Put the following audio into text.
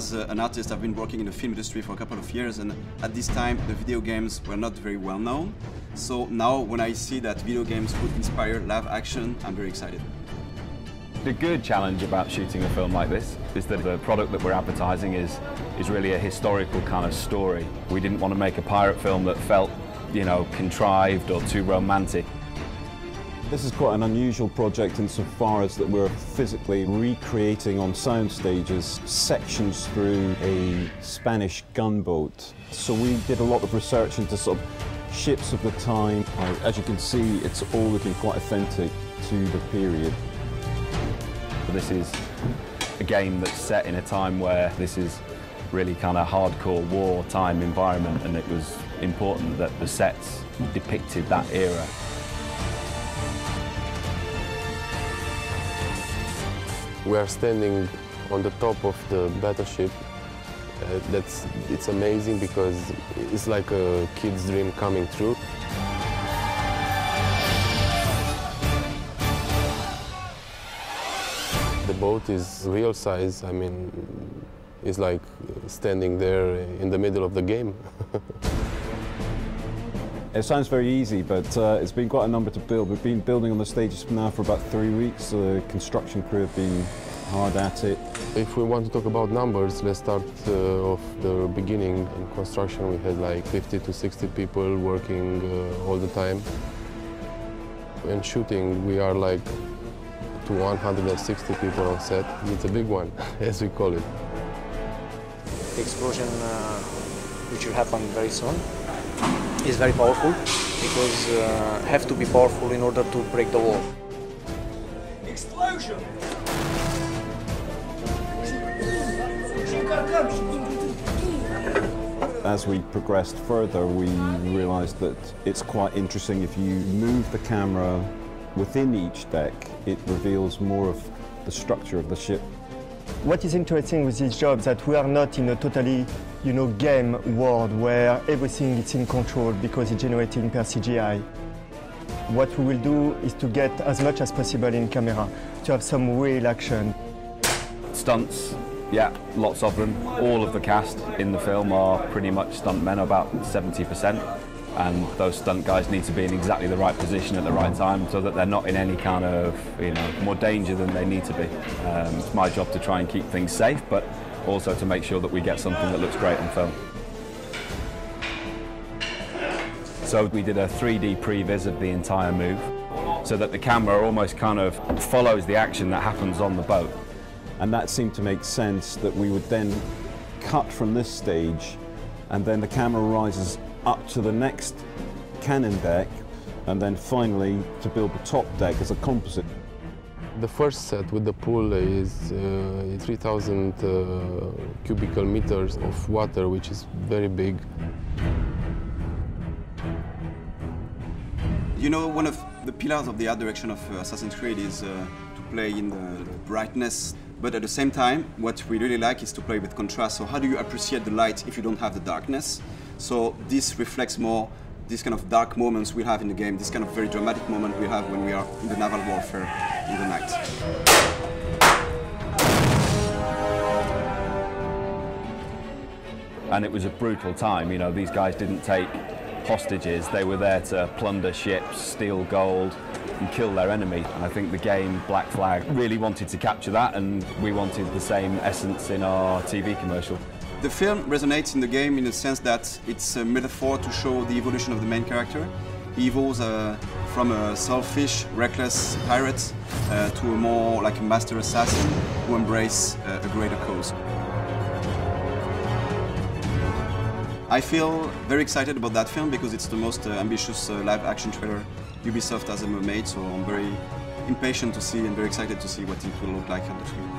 As an artist, I've been working in the film industry for a couple of years, and at this time the video games were not very well known. So now when I see that video games could inspire live action, I'm very excited. The good challenge about shooting a film like this is that the product that we're advertising is really a historical kind of story. We didn't want to make a pirate film that felt, you know, contrived or too romantic. This is quite an unusual project insofar as that we're physically recreating on sound stages sections through a Spanish gunboat. So we did a lot of research into sort of ships of the time. As you can see, it's all looking quite authentic to the period. This is a game that's set in a time where this is really kind of hardcore wartime environment, and it was important that the sets depicted that era. We are standing on the top of the battleship. It's amazing because it's like a kid's dream coming true. The boat is real size. I mean, it's like standing there in the middle of the game. It sounds very easy, but it's been quite a number to build. We've been building on the stages now for about 3 weeks. The construction crew have been hard at it. If we want to talk about numbers, let's start off the beginning. In construction, we had like 50 to 60 people working all the time. In shooting, we are like to 160 people on set. It's a big one, as we call it. The explosion, which will happen very soon, is very powerful because have to be powerful in order to break the wall. Explosion! As we progressed further, we realized that it's quite interesting if you move the camera within each deck, it reveals more of the structure of the ship. What is interesting with this job is that we are not in a totally, game world where everything is in control because it's generated per CGI. What we will do is to get as much as possible in camera, to have some real action. Stunts, yeah, lots of them. All of the cast in the film are pretty much stuntmen, about 70%. And those stunt guys need to be in exactly the right position at the right time so that they're not in any kind of, more danger than they need to be. It's my job to try and keep things safe, but also to make sure that we get something that looks great on film. So we did a 3D previs of the entire move so that the camera almost kind of follows the action that happens on the boat. And that seemed to make sense that we would then cut from this stage and then the camera rises up to the next cannon deck and then finally to build the top deck as a composite. The first set with the pool is 3,000 cubical meters of water, which is very big. One of the pillars of the art direction of Assassin's Creed is to play in the brightness, but at the same time, what we really like is to play with contrast. So how do you appreciate the light if you don't have the darkness? So this reflects more this kind of dark moments we have in the game, this kind of very dramatic moment we have when we are in the naval warfare in the night. And it was a brutal time, these guys didn't take hostages, they were there to plunder ships, steal gold and kill their enemy. And I think the game Black Flag really wanted to capture that, and we wanted the same essence in our TV commercial. The film resonates in the game in the sense that it's a metaphor to show the evolution of the main character. He evolves from a selfish, reckless pirate to a more like a master assassin who embraces a greater cause. I feel very excited about that film because it's the most ambitious live-action trailer Ubisoft has ever made, so I'm very impatient to see and very excited to see what it will look like on the screen.